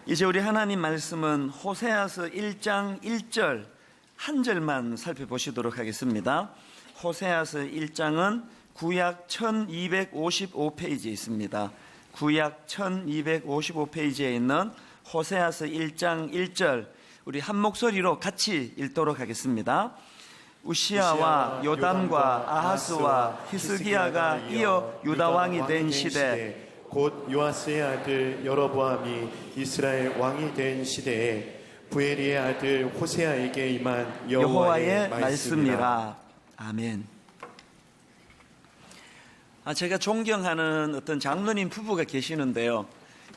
이제 우리 하나님 말씀은 호세아서 1장 1절 한 절만 살펴보시도록 하겠습니다. 호세아서 1장은 구약 1255페이지에 있습니다. 구약 1255페이지에 있는 호세아서 1장 1절 우리 한 목소리로 같이 읽도록 하겠습니다. 우시아와 요담과 아하스와 히스기야가 이어 유다 왕이 된 시대, 곧 요아스의 아들 여로보암이 이스라엘 왕이 된 시대에 부엘리의 아들 호세아에게 임한 여호와의 말씀이라. 아멘. 제가 존경하는 어떤 장로님 부부가 계시는데요.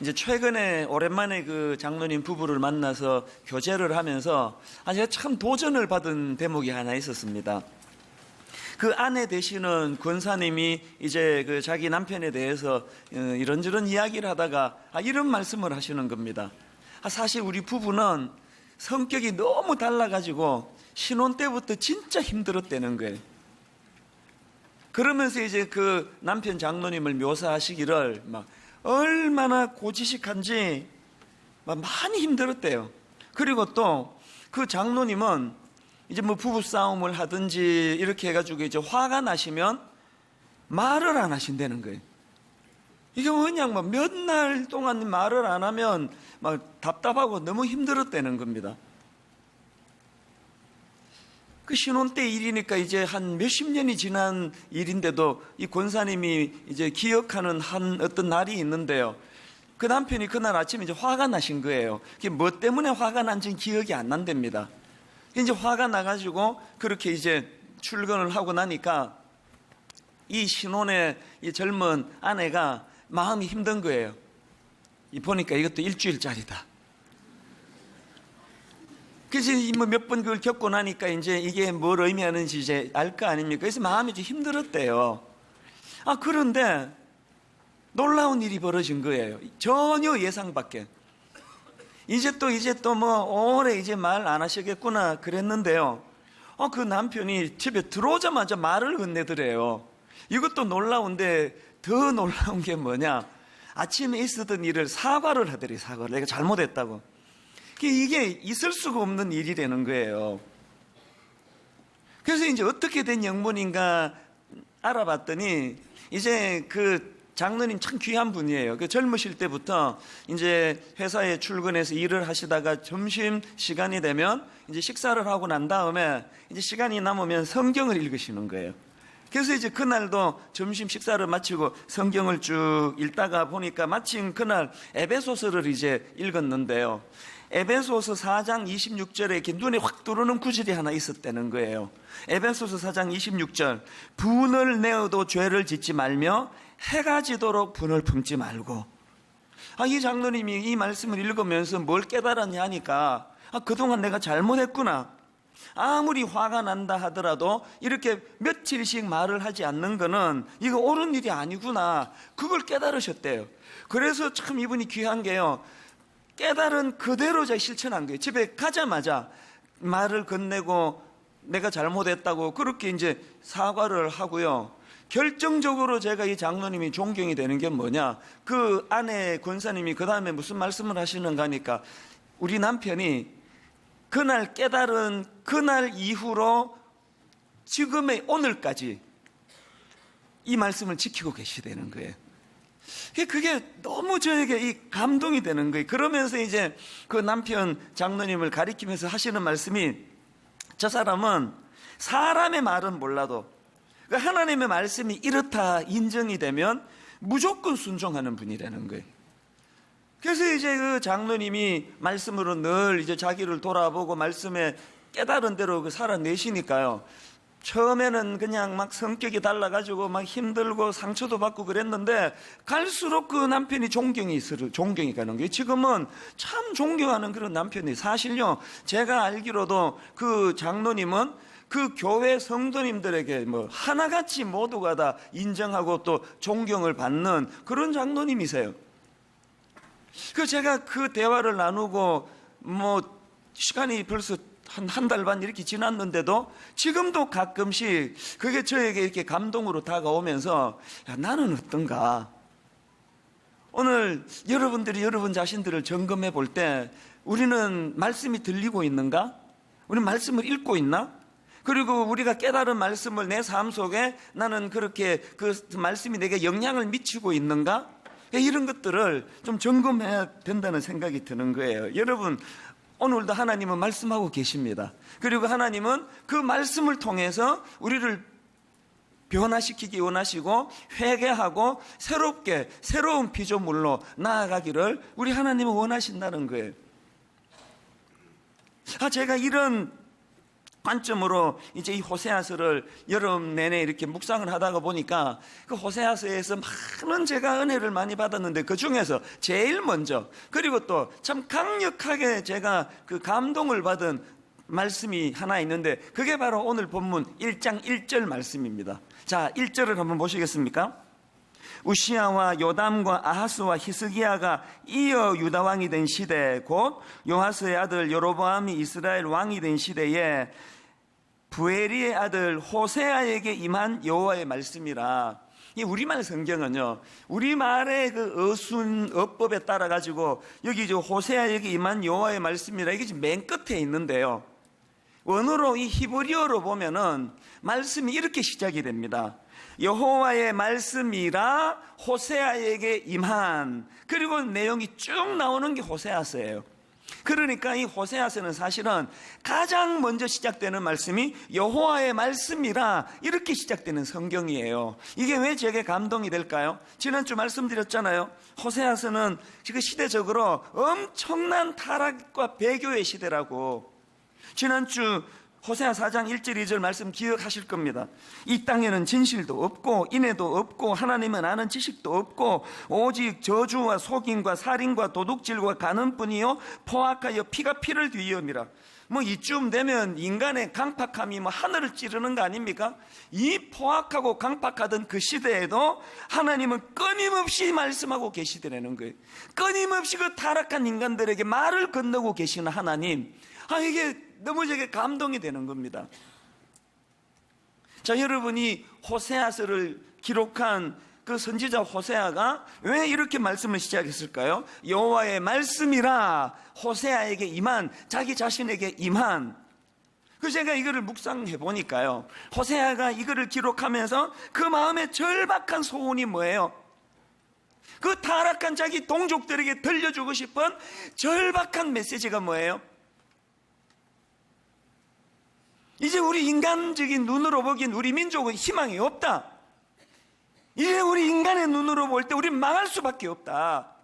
이제 최근에 오랜만에 그 장로님 부부를 만나서 교제를 하면서 제가 참 도전을 받은 대목이 하나 있었습니다. 그 아내 되시는 권사님이 이제 그 자기 남편에 대해서 이런저런 이야기를 하다가 이런 말씀을 하시는 겁니다. 사실 우리 부부는 성격이 너무 달라가지고 신혼 때부터 진짜 힘들었다는 거예요. 그러면서 이제 그 남편 장로님을 묘사하시기를 막 얼마나 고지식한지 막 많이 힘들었대요. 그리고 또 그 장로님은 이제 뭐 부부싸움을 하든지 이렇게 해가지고 이제 화가 나시면 말을 안 하신다는 거예요. 이게 그냥 막 몇 날 동안 말을 안 하면 막 답답하고 너무 힘들었다는 겁니다. 그 신혼 때 일이니까 이제 한 몇십 년이 지난 일인데도 이 권사님이 이제 기억하는 한 어떤 날이 있는데요. 그 남편이 그날 아침에 이제 화가 나신 거예요. 그게 뭐 때문에 화가 난지는 기억이 안 난답니다. 이제 화가 나가지고 그렇게 이제 출근을 하고 나니까 이 신혼의 이 젊은 아내가 마음이 힘든 거예요. 보니까 이것도 일주일짜리다. 그래서 뭐 몇 번 그걸 겪고 나니까 이제 이게 뭘 의미하는지 이제 알 거 아닙니까? 그래서 마음이 좀 힘들었대요. 그런데 놀라운 일이 벌어진 거예요. 전혀 예상 밖에. 이제 또 뭐 오래 이제 말 안 하시겠구나 그랬는데요. 그 남편이 집에 들어오자마자 말을 건네더래요. 이것도 놀라운데 더 놀라운 게 뭐냐? 아침에 있었던 일을 사과를 하더래. 사과를. 내가 잘못했다고. 이게 있을 수가 없는 일이라는 거예요. 그래서 이제 어떻게 된 영문인가 알아봤더니 이제 그 장로님 참 귀한 분이에요. 그 젊으실 때부터 이제 회사에 출근해서 일을 하시다가 점심 시간이 되면 이제 식사를 하고 난 다음에 이제 시간이 남으면 성경을 읽으시는 거예요. 그래서 이제 그날도 점심 식사를 마치고 성경을 쭉 읽다가 보니까 마침 그날 에베소서를 이제 읽었는데요. 에베소서 4장 26절에 이렇게 눈에 확 들어오는 구절이 하나 있었다는 거예요. 에베소서 4장 26절, 분을 내어도 죄를 짓지 말며 해가 지도록 분을 품지 말고. 이 장로님이 이 말씀을 읽으면서 뭘 깨달았냐 하니까 그동안 내가 잘못했구나. 아무리 화가 난다 하더라도 이렇게 며칠씩 말을 하지 않는 거는 이거 옳은 일이 아니구나. 그걸 깨달으셨대요. 그래서 참 이분이 귀한 게요. 깨달은 그대로 제가 실천한 거예요. 집에 가자마자 말을 건네고 내가 잘못했다고 그렇게 이제 사과를 하고요. 결정적으로 제가 이 장로님이 존경이 되는 게 뭐냐? 그 아내 권사님이 그 다음에 무슨 말씀을 하시는가 하니까 우리 남편이 그날 깨달은 그날 이후로 지금의 오늘까지 이 말씀을 지키고 계시다는 거예요. 그게 너무 저에게 이 감동이 되는 거예요. 그러면서 이제 그 남편 장로님을 가리키면서 하시는 말씀이 저 사람은 사람의 말은 몰라도 하나님의 말씀이 이렇다 인정이 되면 무조건 순종하는 분이라는 거예요. 그래서 이제 그 장로님이 말씀으로 늘 이제 자기를 돌아보고 말씀에 깨달은 대로 그 살아내시니까요. 처음에는 그냥 막 성격이 달라가지고 막 힘들고 상처도 받고 그랬는데 갈수록 그 남편이 존경이 가는 거예요. 지금은 참 존경하는 그런 남편이 사실요. 제가 알기로도 그 장로님은 그 교회 성도님들에게 뭐 하나같이 모두가 다 인정하고 또 존경을 받는 그런 장로님이세요. 제가 그 대화를 나누고 뭐 시간이 벌써 한 달 반 이렇게 지났는데도 지금도 가끔씩 그게 저에게 이렇게 감동으로 다가오면서 야, 나는 어떤가? 오늘 여러분들이 여러분 자신들을 점검해 볼 때 우리는 말씀이 들리고 있는가? 우리는 말씀을 읽고 있나? 그리고 우리가 깨달은 말씀을 내 삶 속에 나는 그렇게 그 말씀이 내게 영향을 미치고 있는가? 이런 것들을 좀 점검해야 된다는 생각이 드는 거예요. 여러분, 오늘도 하나님은 말씀하고 계십니다. 그리고 하나님은 그 말씀을 통해서 우리를 변화시키기 원하시고 회개하고 새롭게 새로운 피조물로 나아가기를 우리 하나님은 원하신다는 거예요. 제가 이런 관점으로 이제 이 호세아서를 여름 내내 이렇게 묵상을 하다가 보니까 그 호세아서에서 많은 제가 은혜를 많이 받았는데 그 중에서 제일 먼저 그리고 또 참 강력하게 제가 그 감동을 받은 말씀이 하나 있는데 그게 바로 오늘 본문 1장 1절 말씀입니다. 자, 1절을 한번 보시겠습니까? 우시야와 요담과 아하스와 히스기야가 이어 유다 왕이 된 시대 곧 요하스의 아들 여로보암이 이스라엘 왕이 된 시대에 부에리의 아들 호세아에게 임한 여호와의 말씀이라. 이 우리말 성경은요, 우리말의 그 어순 어법에 따라 가지고 여기 저 호세아에게 임한 여호와의 말씀이라 이게 지금 맨 끝에 있는데요. 원어로 이 히브리어로 보면은 말씀이 이렇게 시작이 됩니다. 여호와의 말씀이라 호세아에게 임한. 그리고 내용이 쭉 나오는 게 호세아서예요. 그러니까 이 호세아서는 사실은 가장 먼저 시작되는 말씀이 여호와의 말씀이라 이렇게 시작되는 성경이에요. 이게 왜 제게 감동이 될까요? 지난주 말씀드렸잖아요. 호세아서는 지금 시대적으로 엄청난 타락과 배교의 시대라고. 지난주 호세아 4장 1절 2절 말씀 기억하실 겁니다. 이 땅에는 진실도 없고 인애도 없고 하나님은 아는 지식도 없고 오직 저주와 속임과 살인과 도둑질과 간음뿐이요 포악하여 피가 피를 뒤이음이라. 뭐 이쯤 되면 인간의 강팍함이 뭐 하늘을 찌르는 거 아닙니까? 이 포악하고 강팍하던 그 시대에도 하나님은 끊임없이 말씀하고 계시더라는 거예요. 끊임없이 그 타락한 인간들에게 말을 건너고 계시는 하나님. 이게 너무 제게 감동이 되는 겁니다. 자, 여러분이 호세아서를 기록한 그 선지자 호세아가 왜 이렇게 말씀을 시작했을까요? 여호와의 말씀이라 호세아에게 임한, 자기 자신에게 임한. 그 제가 이거를 묵상해 보니까요, 호세아가 이거를 기록하면서 그 마음의 절박한 소원이 뭐예요? 그 타락한 자기 동족들에게 들려주고 싶은 절박한 메시지가 뭐예요? 이제 우리 인간적인 눈으로 보기엔 우리 민족은 희망이 없다. 이제 우리 인간의 눈으로 볼 때 우리는 망할 수밖에 없다.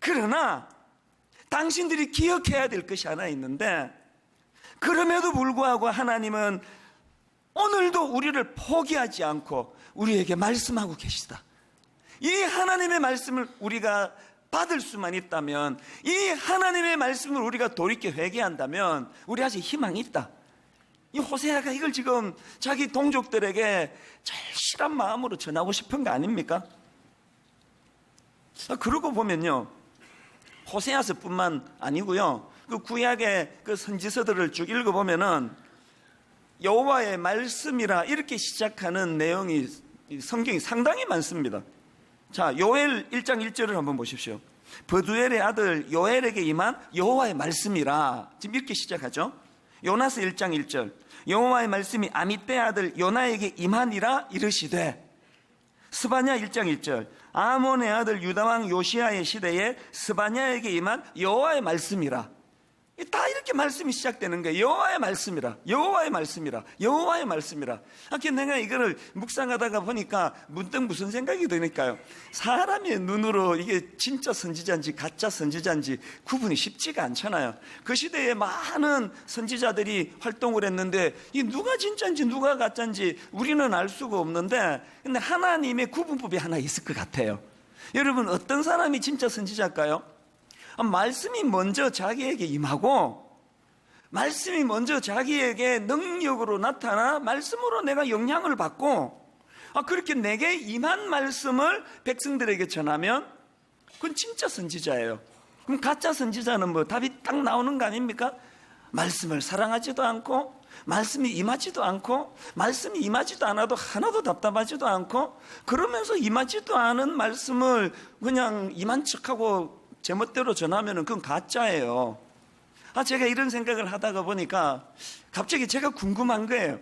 그러나 당신들이 기억해야 될 것이 하나 있는데, 그럼에도 불구하고 하나님은 오늘도 우리를 포기하지 않고 우리에게 말씀하고 계시다. 이 하나님의 말씀을 우리가 받을 수만 있다면, 이 하나님의 말씀을 우리가 돌이켜 회개한다면 우리 아직 희망이 있다. 이 호세아가 이걸 지금 자기 동족들에게 절실한 마음으로 전하고 싶은 거 아닙니까? 그러고 보면요, 호세아서뿐만 아니고요, 그 구약의 그 선지서들을 쭉 읽어보면은 여호와의 말씀이라 이렇게 시작하는 내용이 성경이 상당히 많습니다. 자, 요엘 1장 1절을 한번 보십시오. 버두엘의 아들 요엘에게 임한 여호와의 말씀이라, 지금 이렇게 시작하죠. 요나스 1장 1절, 여호와의 말씀이 아미떼 아들 요나에게 임하니라 이르시되. 스바냐 1장 1절, 아몬의 아들 유다왕 요시야의 시대에 스바냐에게 임한 여호와의 말씀이라. 다 이렇게 말씀이 시작되는 거예요. 여호와의 말씀이라, 여호와의 말씀이라, 여호와의 말씀이라. 내가 이거를 묵상하다가 보니까 문득 무슨 생각이 드니까요, 사람의 눈으로 이게 진짜 선지자인지 가짜 선지자인지 구분이 쉽지가 않잖아요. 그 시대에 많은 선지자들이 활동을 했는데 이 누가 진짜인지 누가 가짜인지 우리는 알 수가 없는데, 근데 하나님의 구분법이 하나 있을 것 같아요. 여러분, 어떤 사람이 진짜 선지자일까요? 말씀이 먼저 자기에게 임하고, 말씀이 먼저 자기에게 능력으로 나타나 말씀으로 내가 영향을 받고, 그렇게 내게 임한 말씀을 백성들에게 전하면 그건 진짜 선지자예요. 그럼 가짜 선지자는 뭐 답이 딱 나오는 거 아닙니까? 말씀을 사랑하지도 않고 말씀이 임하지도 않고 말씀이 임하지도 않아도 하나도 답답하지도 않고 그러면서 임하지도 않은 말씀을 그냥 임한 척하고 제멋대로 전하면 그건 가짜예요. 제가 이런 생각을 하다가 보니까 갑자기 제가 궁금한 거예요.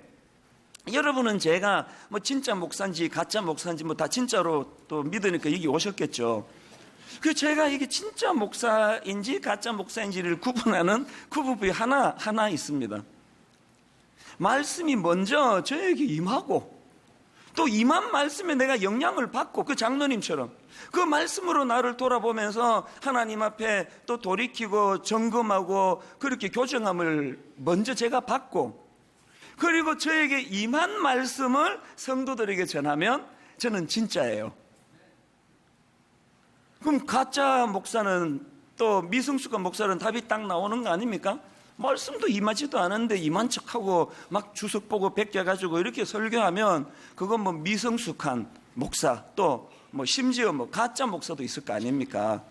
여러분은 제가 뭐 진짜 목사인지 가짜 목사인지 뭐 다 진짜로 또 믿으니까 여기 오셨겠죠. 그 제가 이게 진짜 목사인지 가짜 목사인지를 구분하는 그 부분이 하나 있습니다. 말씀이 먼저 저에게 임하고 또 임한 말씀에 내가 영향을 받고 그 장로님처럼 그 말씀으로 나를 돌아보면서 하나님 앞에 또 돌이키고 점검하고 그렇게 교정함을 먼저 제가 받고 그리고 저에게 임한 말씀을 성도들에게 전하면 저는 진짜예요. 그럼 가짜 목사는 또 미성숙한 목사는 답이 딱 나오는 거 아닙니까? 말씀도 임하지도 않은데 임한 척하고 막 주석 보고 베껴가지고 이렇게 설교하면 그건 뭐 미성숙한 목사 또 뭐 심지어 뭐 가짜 목사도 있을 거 아닙니까?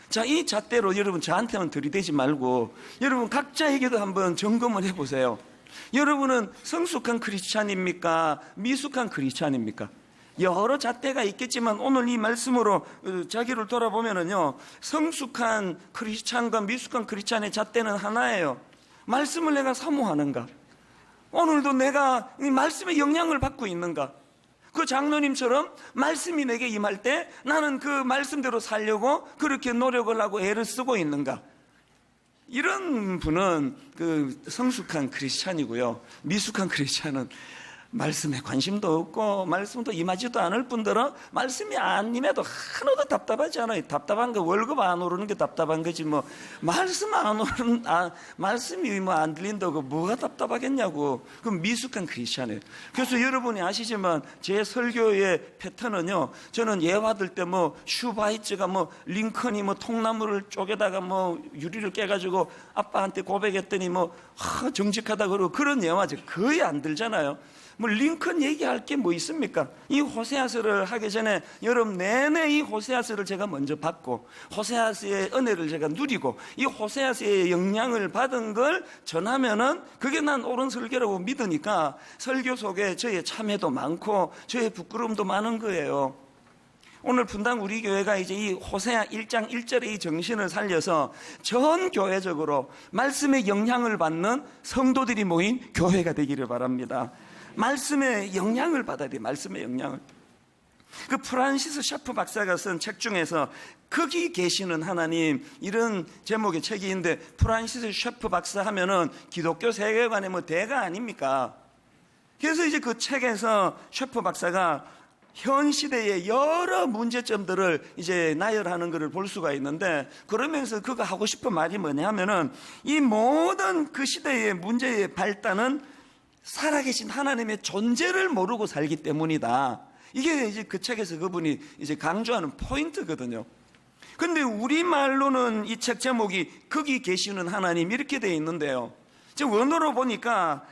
자, 이 잣대로 여러분 저한테만 들이대지 말고 여러분 각자에게도 한번 점검을 해보세요. 여러분은 성숙한 크리스찬입니까? 미숙한 크리스찬입니까? 여러 잣대가 있겠지만 오늘 이 말씀으로 자기를 돌아보면은요, 성숙한 크리스찬과 미숙한 크리스찬의 잣대는 하나예요. 말씀을 내가 사모하는가? 오늘도 내가 이 말씀의 영향을 받고 있는가? 그 장로님처럼 말씀이 내게 임할 때 나는 그 말씀대로 살려고 그렇게 노력을 하고 애를 쓰고 있는가? 이런 분은 그 성숙한 크리스찬이고요. 미숙한 크리스찬은 말씀에 관심도 없고 말씀도 임하지도 않을 뿐더러 말씀이 안 임해도 하나도 답답하지 않아요. 답답한 거 월급 안 오르는 게 답답한 거지 뭐 말씀 안 오르는 말씀이 뭐 안 들린다고 뭐가 답답하겠냐고. 그럼 미숙한 크리스찬이에요. 그래서 여러분이 아시지만 제 설교의 패턴은요, 저는 예화들 때 뭐 슈바이츠가 뭐 링컨이 뭐 통나무를 쪼개다가 뭐 유리를 깨가지고 아빠한테 고백했더니 뭐 정직하다 그러고 그런 예화죠. 거의 안 들잖아요. 뭐 링컨 얘기할 게 뭐 있습니까? 이 호세아서를 하기 전에 여러분 내내 이 호세아서를 제가 먼저 받고 호세아서의 은혜를 제가 누리고 이 호세아서의 영향을 받은 걸 전하면은 그게 난 옳은 설교라고 믿으니까 설교 속에 저의 참회도 많고 저의 부끄러움도 많은 거예요. 오늘 분당 우리 교회가 이제 이 호세아 1장 1절의 이 정신을 살려서 전 교회적으로 말씀의 영향을 받는 성도들이 모인 교회가 되기를 바랍니다. 말씀의 영향을 받아야 돼요. 말씀의 영향을. 그 프란시스 샤프 박사가 쓴 책 중에서 거기 계시는 하나님 이런 제목의 책이 있는데 프란시스 샤프 박사 하면은 기독교 세계관의 뭐 대가 아닙니까? 그래서 이제 그 책에서 샤프 박사가 현 시대의 여러 문제점들을 이제 나열하는 것을 볼 수가 있는데 그러면서 그가 하고 싶은 말이 뭐냐면은 이 모든 그 시대의 문제의 발단은 살아계신 하나님의 존재를 모르고 살기 때문이다. 이게 이제 그 책에서 그분이 이제 강조하는 포인트거든요. 근데 우리말로는 이 책 제목이 거기 계시는 하나님 이렇게 되어 있는데요. 지금 원어로 보니까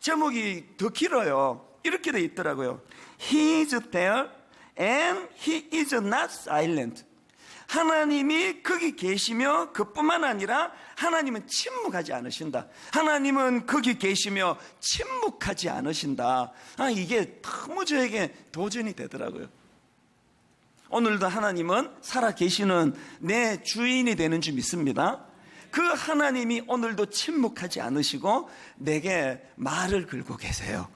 제목이 더 길어요. 이렇게 되어 있더라고요. He is there and he is not silent. 하나님이 거기 계시며 그뿐만 아니라 하나님은 침묵하지 않으신다. 하나님은 거기 계시며 침묵하지 않으신다. 이게 너무 저에게 도전이 되더라고요. 오늘도 하나님은 살아계시는 내 주인이 되는 줄 믿습니다. 그 하나님이 오늘도 침묵하지 않으시고 내게 말을 걸고 계세요.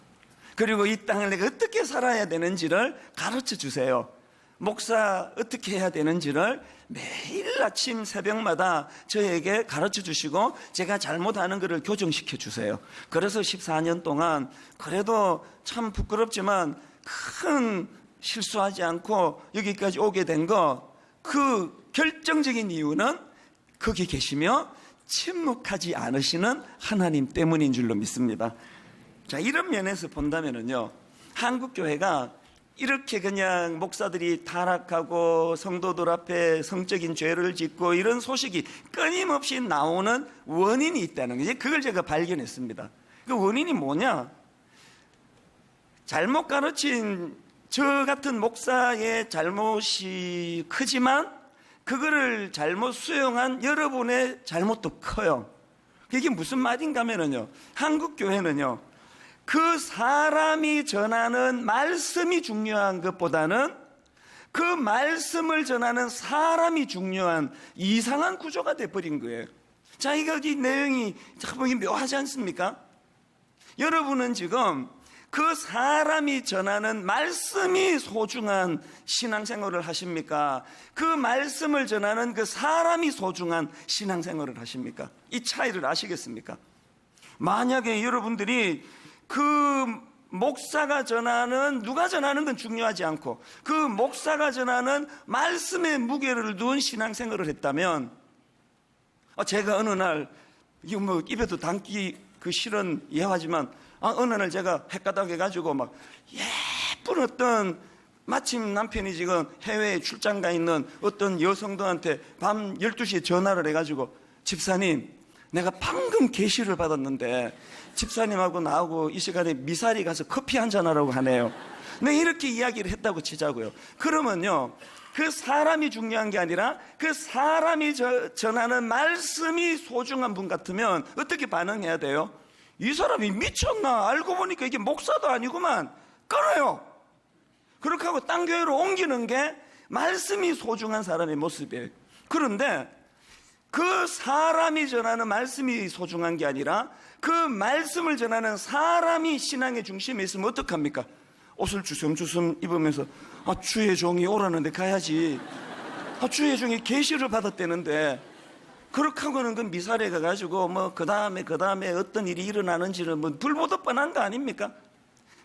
그리고 이 땅을 내가 어떻게 살아야 되는지를 가르쳐 주세요. 목사 어떻게 해야 되는지를 매일 아침 새벽마다 저에게 가르쳐 주시고 제가 잘못하는 것을 교정시켜 주세요. 그래서 14년 동안 그래도 참 부끄럽지만 큰 실수하지 않고 여기까지 오게 된 거 그 결정적인 이유는 거기 계시며 침묵하지 않으시는 하나님 때문인 줄로 믿습니다. 자, 이런 면에서 본다면은요, 한국 교회가 이렇게 그냥 목사들이 타락하고 성도들 앞에 성적인 죄를 짓고 이런 소식이 끊임없이 나오는 원인이 있다는 거죠. 그걸 제가 발견했습니다. 그 원인이 뭐냐? 잘못 가르친 저 같은 목사의 잘못이 크지만 그거를 잘못 수용한 여러분의 잘못도 커요. 그게 무슨 말인가 하면요, 한국 교회는요, 그 사람이 전하는 말씀이 중요한 것보다는 그 말씀을 전하는 사람이 중요한 이상한 구조가 돼버린 거예요. 자, 이 내용이 참 묘하지 않습니까? 여러분은 지금 그 사람이 전하는 말씀이 소중한 신앙생활을 하십니까? 그 말씀을 전하는 그 사람이 소중한 신앙생활을 하십니까? 이 차이를 아시겠습니까? 만약에 여러분들이 그 목사가 전하는, 누가 전하는 건 중요하지 않고 그 목사가 전하는 말씀의 무게를 두은 신앙생활을 했다면, 제가 어느 날, 이거 뭐 입에도 담기 싫은 예화지만, 어느 날 제가 헷가닥 해가지고 막 예쁜 어떤, 마침 남편이 지금 해외에 출장 가 있는 어떤 여성들한테 밤 12시에 전화를 해가지고, 집사님, 내가 방금 계시를 받았는데 집사님하고 나하고 이 시간에 미사리 가서 커피 한잔 하라고 하네요. 네, 이렇게 이야기를 했다고 치자고요. 그러면요, 그 사람이 중요한 게 아니라 그 사람이 전하는 말씀이 소중한 분 같으면 어떻게 반응해야 돼요? 이 사람이 미쳤나? 알고 보니까 이게 목사도 아니구만. 끊어요. 그렇게 하고 딴 교회로 옮기는 게 말씀이 소중한 사람의 모습이에요. 그런데 그 사람이 전하는 말씀이 소중한 게 아니라 그 말씀을 전하는 사람이 신앙의 중심에 있으면 어떡합니까? 옷을 주섬주섬 입으면서, 주의 종이 오라는데 가야지. 주의 종이 계시를 받았다는데, 그렇게 하고는 그 미사리에 가가지고 그 다음에 어떤 일이 일어나는지는 불보듯 뻔한 거 아닙니까?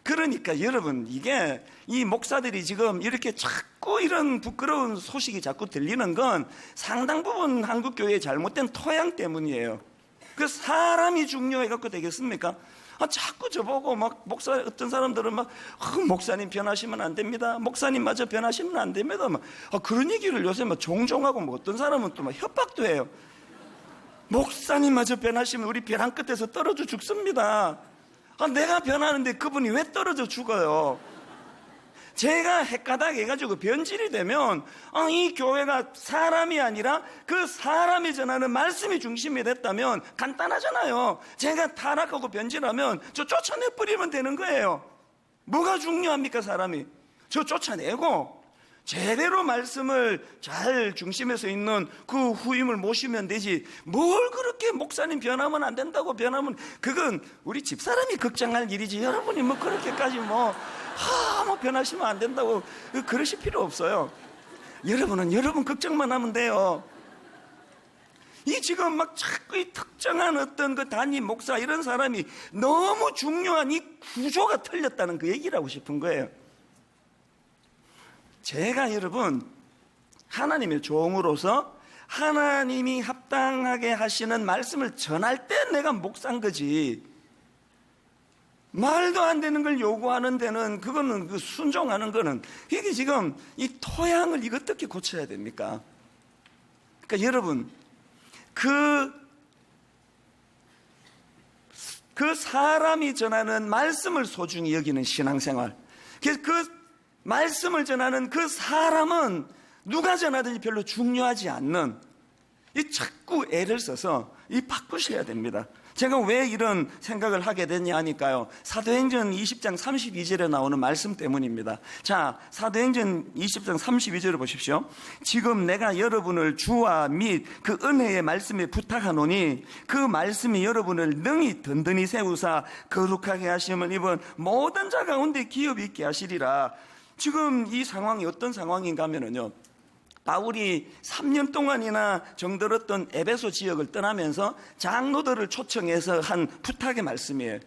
그러니까 여러분, 이게 이 목사들이 지금 이렇게 자꾸 이런 부끄러운 소식이 자꾸 들리는 건 상당 부분 한국 교회의 잘못된 토양 때문이에요. 그 사람이 중요해갖고 되겠습니까? 자꾸 저보고 어떤 사람들은 목사님 변하시면 안 됩니다. 목사님마저 변하시면 안 됩니다. 그런 얘기를 요새 종종 하고, 어떤 사람은 또 협박도 해요. 목사님마저 변하시면 우리 벼랑 끝에서 떨어져 죽습니다. 내가 변하는데 그분이 왜 떨어져 죽어요? 제가 헷가닥 해가지고 변질이 되면 이 교회가 사람이 아니라 그 사람이 전하는 말씀이 중심이 됐다면 간단하잖아요. 제가 타락하고 변질하면 저 쫓아내버리면 되는 거예요. 뭐가 중요합니까? 사람이 저 쫓아내고 제대로 말씀을 잘 중심에서 있는 그 후임을 모시면 되지, 뭘 그렇게 목사님 변하면 안 된다고 변하면, 그건 우리 집사람이 걱정할 일이지, 여러분이 그렇게까지 변하시면 안 된다고 그러실 필요 없어요. 여러분은 여러분 걱정만 하면 돼요. 이 지금 자꾸 이 특정한 어떤 그 담임 목사 이런 사람이 너무 중요한 이 구조가 틀렸다는 그 얘기를 하고 싶은 거예요. 제가 여러분, 하나님의 종으로서 하나님이 합당하게 하시는 말씀을 전할 때 내가 목사인 거지, 말도 안 되는 걸 요구하는 데는, 그거는 그 순종하는 거는, 이게 지금 이 토양을 이거 어떻게 고쳐야 됩니까? 그러니까 여러분, 그 사람이 전하는 말씀을 소중히 여기는 신앙생활, 그 말씀을 전하는 그 사람은 누가 전하든지 별로 중요하지 않는, 이 자꾸 애를 써서 바꾸셔야 됩니다. 제가 왜 이런 생각을 하게 됐냐 하니까요, 사도행전 20장 32절에 나오는 말씀 때문입니다. 자, 사도행전 20장 32절을 보십시오. 지금 내가 여러분을 주와 및 그 은혜의 말씀에 부탁하노니 그 말씀이 여러분을 능히 든든히 세우사 거룩하게 하심을 입은 모든 자 가운데 기업 있게 하시리라. 지금 이 상황이 어떤 상황인가 하면요, 바울이 3년 동안이나 정들었던 에베소 지역을 떠나면서 장로들을 초청해서 한 부탁의 말씀이에요.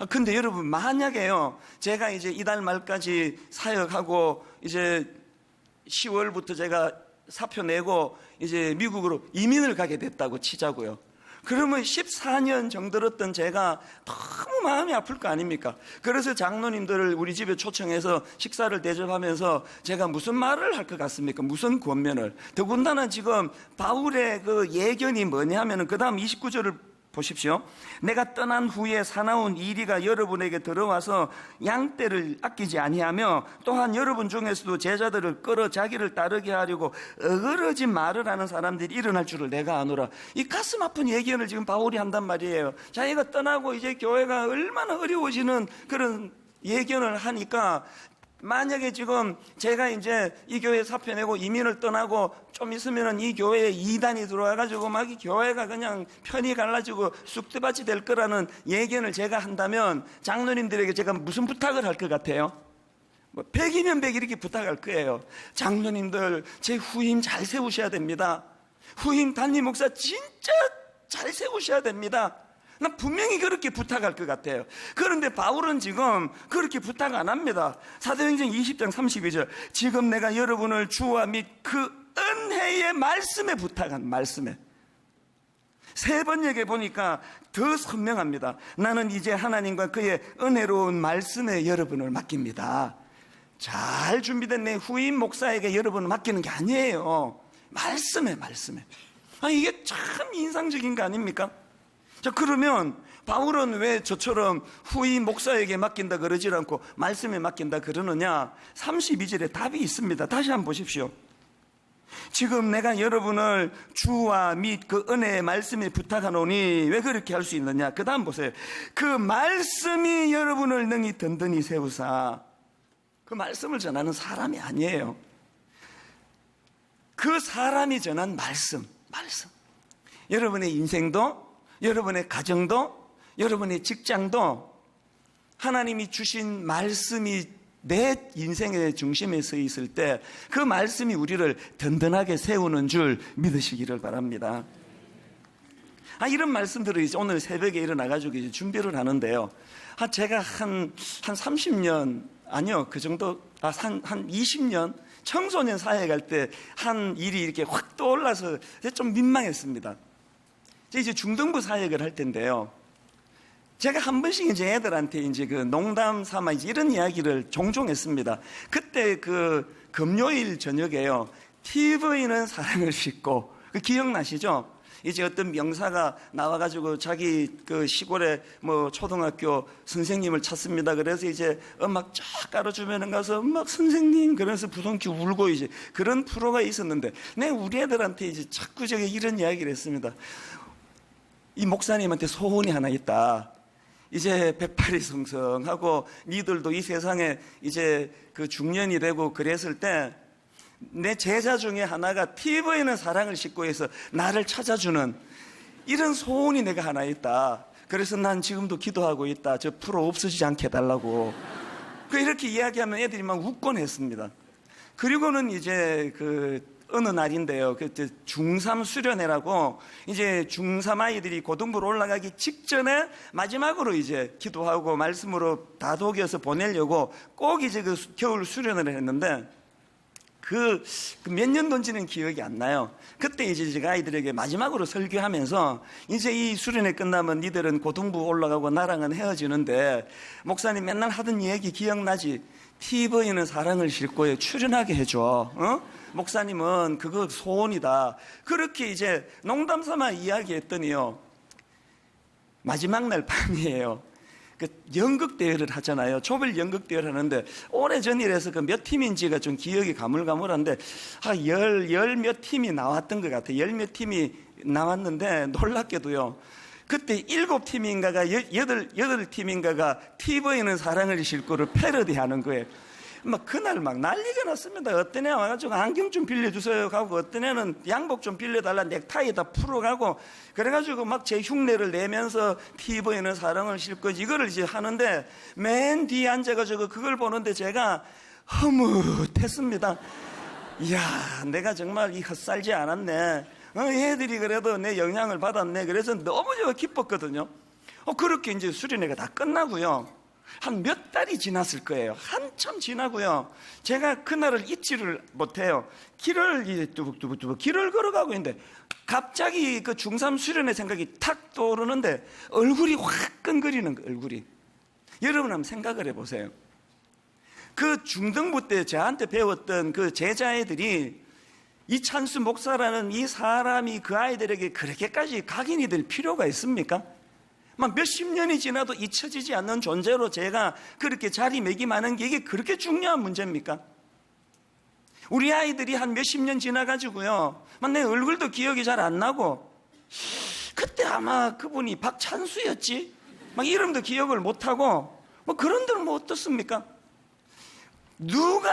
근데 여러분, 만약에요, 제가 이제 이달 말까지 사역하고 이제 10월부터 제가 사표 내고 이제 미국으로 이민을 가게 됐다고 치자고요. 그러면 14년 정들었던 제가 너무 마음이 아플 거 아닙니까? 그래서 장로님들을 우리 집에 초청해서 식사를 대접하면서 제가 무슨 말을 할 것 같습니까? 무슨 권면을. 더군다나 지금 바울의 그 예견이 뭐냐 하면은 그 다음 29절을 보십시오. 내가 떠난 후에 사나운 이리가 여러분에게 들어와서 양떼를 아끼지 아니하며 또한 여러분 중에서도 제자들을 끌어 자기를 따르게 하려고 어그러진 말을 하는 사람들이 일어날 줄을 내가 아노라. 이 가슴 아픈 얘기를 지금 바울이 한단 말이에요. 자기가 떠나고 이제 교회가 얼마나 어려워지는 그런 예견을 하니까, 만약에 지금 제가 이제 이 교회 사표 내고 이민을 떠나고 좀 있으면은 이 교회에 이단이 들어와가지고 막 이 교회가 그냥 편이 갈라지고 쑥대밭이 될 거라는 예견을 제가 한다면 장로님들에게 제가 무슨 부탁을 할 것 같아요? 뭐 100이면 100 이렇게 부탁할 거예요. 장로님들, 제 후임 잘 세우셔야 됩니다. 후임 담임 목사 진짜 잘 세우셔야 됩니다. 난 분명히 그렇게 부탁할 것 같아요. 그런데 바울은 지금 그렇게 부탁 안 합니다. 사도행전 20장 32절, 지금 내가 여러분을 주와 및 그 은혜의 말씀에 부탁한 말씀에, 세 번역에 보니까 더 선명합니다. 나는 이제 하나님과 그의 은혜로운 말씀에 여러분을 맡깁니다. 잘 준비된 내 후임 목사에게 여러분을 맡기는 게 아니에요. 말씀에. 이게 참 인상적인 거 아닙니까? 자, 그러면 바울은 왜 저처럼 후임 목사에게 맡긴다 그러지 않고 말씀에 맡긴다 그러느냐? 32절에 답이 있습니다. 다시 한번 보십시오. 지금 내가 여러분을 주와 및 그 은혜의 말씀에 부탁하노니 왜 그렇게 할 수 있느냐? 그 다음 보세요. 그 말씀이 여러분을 능히 든든히 세우사. 그 말씀을 전하는 사람이 아니에요. 그 사람이 전한 말씀. 여러분의 인생도, 여러분의 가정도, 여러분의 직장도 하나님이 주신 말씀이 내 인생의 중심에 서 있을 때 그 말씀이 우리를 든든하게 세우는 줄 믿으시기를 바랍니다. 이런 말씀들을 이제 오늘 새벽에 일어나가지고 이제 준비를 하는데요. 제가 한 30년, 아니요, 그 정도, 한 20년 청소년 사회 갈 때 한 일이 이렇게 확 떠올라서 좀 민망했습니다. 이제 중등부 사역을 할 텐데요. 제가 한 번씩 이제 애들한테 이제 그 농담 삼아 이제 이런 이야기를 종종 했습니다. 그때 그 금요일 저녁에요. TV는 사랑을 싣고, 그 기억나시죠? 이제 어떤 명사가 나와가지고 자기 그 시골에 뭐 초등학교 선생님을 찾습니다. 그래서 이제 음악 쫙 깔아주면은 가서 막 선생님 그래서 부둥켜 울고 이제 그런 프로가 있었는데, 내가 우리 애들한테 이제 자꾸 제가 이런 이야기를 했습니다. 이 목사님한테 소원이 하나 있다. 이제 백발이 성성하고 니들도 이 세상에 이제 그 중년이 되고 그랬을 때 내 제자 중에 하나가 TV에는 사랑을 싣고 해서 나를 찾아주는 이런 소원이 내가 하나 있다. 그래서 난 지금도 기도하고 있다. 저 프로 없어지지 않게 해달라고. 이렇게 이야기하면 애들이 막 웃곤 했습니다. 그리고는 이제 어느 날인데요. 그때 중3 수련회라고 이제 중3 아이들이 고등부로 올라가기 직전에 마지막으로 이제 기도하고 말씀으로 다독여서 보내려고 꼭 이제 그 겨울 수련회를 했는데 몇 년도인지는 기억이 안 나요. 그때 이제 제가 아이들에게 마지막으로 설교하면서 이제 이 수련회 끝나면 니들은 고등부 올라가고 나랑은 헤어지는데 목사님 맨날 하던 얘기 기억나지? TV는 사랑을 싣고에 출연하게 해줘. 목사님은 그거 소원이다. 그렇게 이제 농담 삼아 이야기했더니요. 마지막 날 밤이에요. 연극대회를 하잖아요. 조별 연극대회를 하는데 오래전이라서 그 몇 팀인지가 좀 기억이 가물가물한데 열 몇 팀이 나왔던 것 같아요. 열 몇 팀이 나왔는데 놀랍게도요. 그때 7팀인가가 8팀인가가 TV에는 사랑을 싣고를 패러디하는 거예요. 막 그날 막 난리가 났습니다. 어떤 애 와가지고 안경 좀 빌려주세요 하고 어떤 애는 양복 좀 빌려달라 넥타이 다 풀어가고 그래가지고 막 제 흉내를 내면서 TV에는 사랑을 싣고 이거를 이제 하는데 맨 뒤에 앉아가지고 그걸 보는데 제가 허뭇했습니다. 이야, 내가 정말 이 헛살지 않았네. 애들이 그래도 내 영향을 받았네. 그래서 너무 제가 기뻤거든요. 그렇게 이제 수련회가 다 끝나고요. 한 몇 달이 지났을 거예요. 한참 지나고요. 제가 그날을 잊지를 못해요. 길을 뚜벅뚜벅 길을 걸어가고 있는데 갑자기 그 중3 수련회 생각이 탁 떠오르는데 얼굴이 화끈거리는 거, 얼굴이. 여러분 한번 생각을 해보세요. 그 중등부 때 저한테 배웠던 그 제자애들이 이찬수 목사라는 이 사람이 그 아이들에게 그렇게까지 각인이 될 필요가 있습니까? 막 몇십 년이 지나도 잊혀지지 않는 존재로 제가 그렇게 자리매김하는 게 이게 그렇게 중요한 문제입니까? 우리 아이들이 한 몇십 년 지나가지고요, 막 내 얼굴도 기억이 잘 안 나고, 그때 아마 그분이 박찬수였지? 막 이름도 기억을 못하고, 뭐 그런들 뭐 어떻습니까? 누가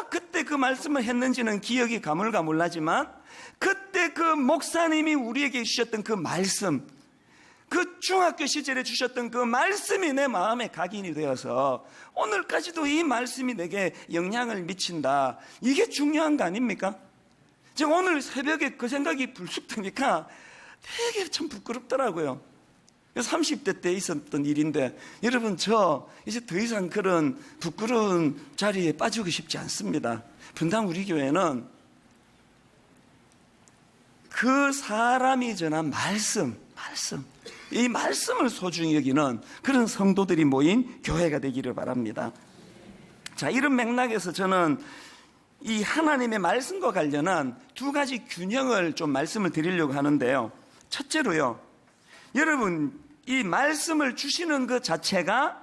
그때 그 말씀을 했는지는 기억이 가물가물하지만, 그때 그 목사님이 우리에게 주셨던 그 말씀, 그 중학교 시절에 주셨던 그 말씀이 내 마음에 각인이 되어서 오늘까지도 이 말씀이 내게 영향을 미친다. 이게 중요한 거 아닙니까? 제가 오늘 새벽에 그 생각이 불쑥 드니까 되게 참 부끄럽더라고요. 30대 때 있었던 일인데, 여러분, 저 이제 더 이상 그런 부끄러운 자리에 빠지고 싶지 않습니다. 분당 우리 교회는 그 사람이 전한 말씀, 이 말씀을 소중히 여기는 그런 성도들이 모인 교회가 되기를 바랍니다. 자, 이런 맥락에서 저는 이 하나님의 말씀과 관련한 두 가지 균형을 좀 말씀을 드리려고 하는데요. 첫째로요, 여러분, 이 말씀을 주시는 것 자체가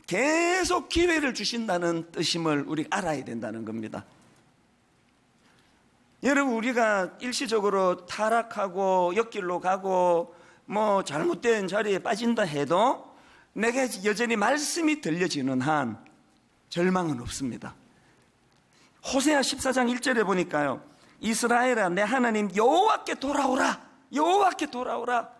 계속 기회를 주신다는 뜻임을 우리가 알아야 된다는 겁니다. 여러분, 우리가 일시적으로 타락하고 옆길로 가고 뭐 잘못된 자리에 빠진다 해도 내게 여전히 말씀이 들려지는 한 절망은 없습니다. 호세아 14장 1절에 보니까요, 이스라엘아 내 하나님 여호와께 돌아오라, 여호와께 돌아오라.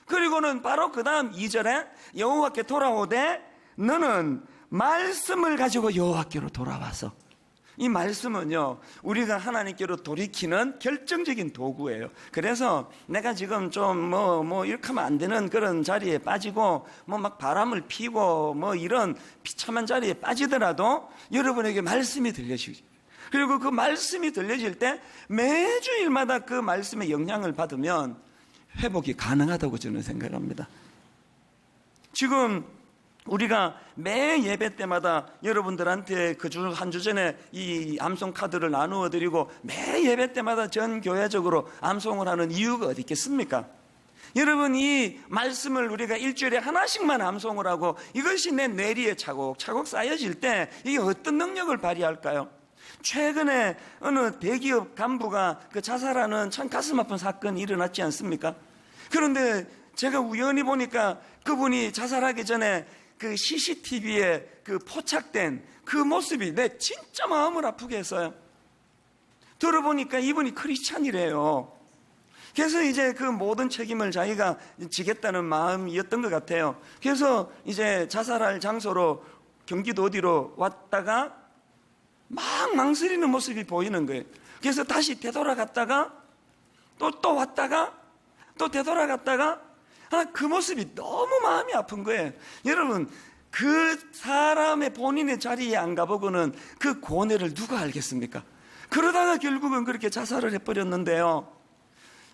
그리고는 바로 그 다음 2절에 여호와께 돌아오되 너는 말씀을 가지고 여호와께로 돌아와서, 이 말씀은요, 우리가 하나님께로 돌이키는 결정적인 도구예요. 그래서 내가 지금 좀 이렇게 하면 안 되는 그런 자리에 빠지고 막 바람을 피고 이런 비참한 자리에 빠지더라도 여러분에게 말씀이 들려지죠. 그리고 그 말씀이 들려질 때 매주일마다 그 말씀의 영향을 받으면 회복이 가능하다고 저는 생각합니다. 지금 우리가 매 예배 때마다 여러분들한테 그 주 한 주 전에 이 암송 카드를 나누어 드리고 매 예배 때마다 전 교회적으로 암송을 하는 이유가 어디 있겠습니까? 여러분, 이 말씀을 우리가 일주일에 하나씩만 암송을 하고 이것이 내 뇌리에 차곡차곡 쌓여질 때 이게 어떤 능력을 발휘할까요? 최근에 어느 대기업 간부가 그 자살하는 참 가슴 아픈 사건이 일어났지 않습니까? 그런데 제가 우연히 보니까 그분이 자살하기 전에 그 CCTV에 그 포착된 그 모습이 내 진짜 마음을 아프게 했어요. 들어보니까 이분이 크리스찬이래요. 그래서 이제 그 모든 책임을 자기가 지겠다는 마음이었던 것 같아요. 그래서 이제 자살할 장소로 경기도 어디로 왔다가 막 망설이는 모습이 보이는 거예요. 그래서 다시 되돌아갔다가 또 왔다가 또 되돌아갔다가 그 모습이 너무 마음이 아픈 거예요. 여러분, 그 사람의 본인의 자리에 안 가보고는 그 고뇌를 누가 알겠습니까? 그러다가 결국은 그렇게 자살을 해버렸는데요.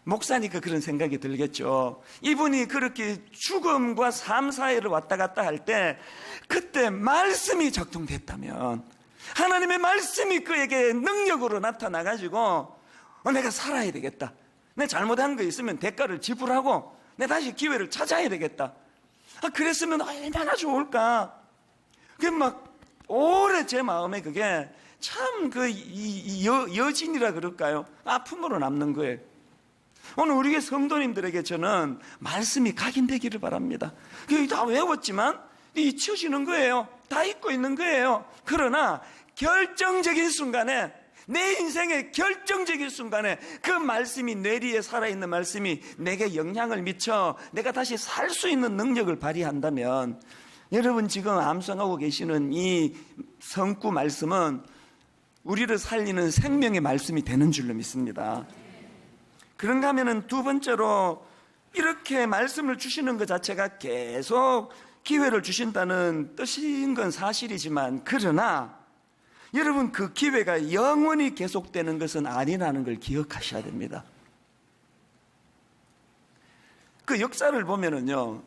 목사니까 그런 생각이 들겠죠. 이분이 그렇게 죽음과 삶 사이를 왔다 갔다 할 때 그때 말씀이 작동됐다면, 하나님의 말씀이 그에게 능력으로 나타나가지고 내가 살아야 되겠다, 내 잘못한 거 있으면 대가를 지불하고 내 다시 기회를 찾아야 되겠다, 그랬으면 얼마나 좋을까. 그 막 오래 제 마음에 그게 참 그 여진이라 그럴까요? 아픔으로 남는 거예요. 오늘 우리 성도님들에게 저는 말씀이 각인되기를 바랍니다. 그게 다 외웠지만 잊혀지는 거예요. 다 잊고 있는 거예요. 그러나 결정적인 순간에, 내 인생의 결정적인 순간에 그 말씀이, 뇌리에 살아있는 말씀이 내게 영향을 미쳐 내가 다시 살 수 있는 능력을 발휘한다면, 여러분 지금 암송하고 계시는 이 성구 말씀은 우리를 살리는 생명의 말씀이 되는 줄로 믿습니다. 그런가 하면은 두 번째로, 이렇게 말씀을 주시는 것 자체가 계속 기회를 주신다는 뜻인 건 사실이지만, 그러나 여러분 그 기회가 영원히 계속되는 것은 아니라는 걸 기억하셔야 됩니다. 그 역사를 보면은요,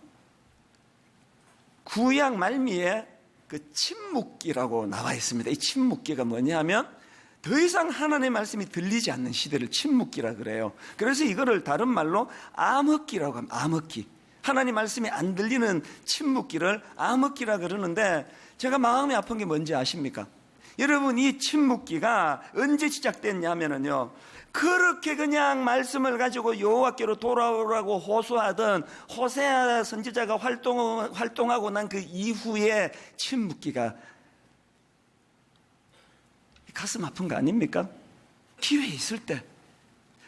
구약 말미에 그 침묵기라고 나와 있습니다. 이 침묵기가 뭐냐 하면 더 이상 하나님의 말씀이 들리지 않는 시대를 침묵기라 그래요. 그래서 이거를 다른 말로 암흑기라고 합니다. 암흑기. 하나님 말씀이 안 들리는 침묵기를 암흑기라 그러는데, 제가 마음이 아픈 게 뭔지 아십니까? 여러분, 이 침묵기가 언제 시작됐냐면요, 그렇게 그냥 말씀을 가지고 여호와께로 돌아오라고 호소하던 호세아 선지자가 활동하고 난 그 이후에 침묵기가, 가슴 아픈 거 아닙니까? 기회 있을 때,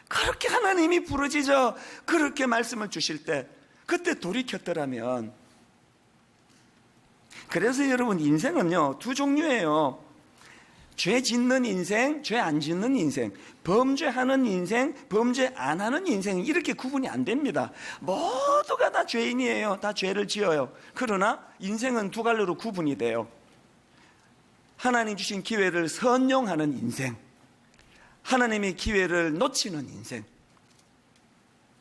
그렇게 하나님이 부르짖어 그렇게 말씀을 주실 때, 그때 돌이켰더라면. 그래서 여러분, 인생은요 두 종류예요. 죄 짓는 인생, 죄 안 짓는 인생, 범죄하는 인생, 범죄 안 하는 인생, 이렇게 구분이 안 됩니다. 모두가 다 죄인이에요. 다 죄를 지어요. 그러나 인생은 두 갈래로 구분이 돼요. 하나님 주신 기회를 선용하는 인생, 하나님의 기회를 놓치는 인생.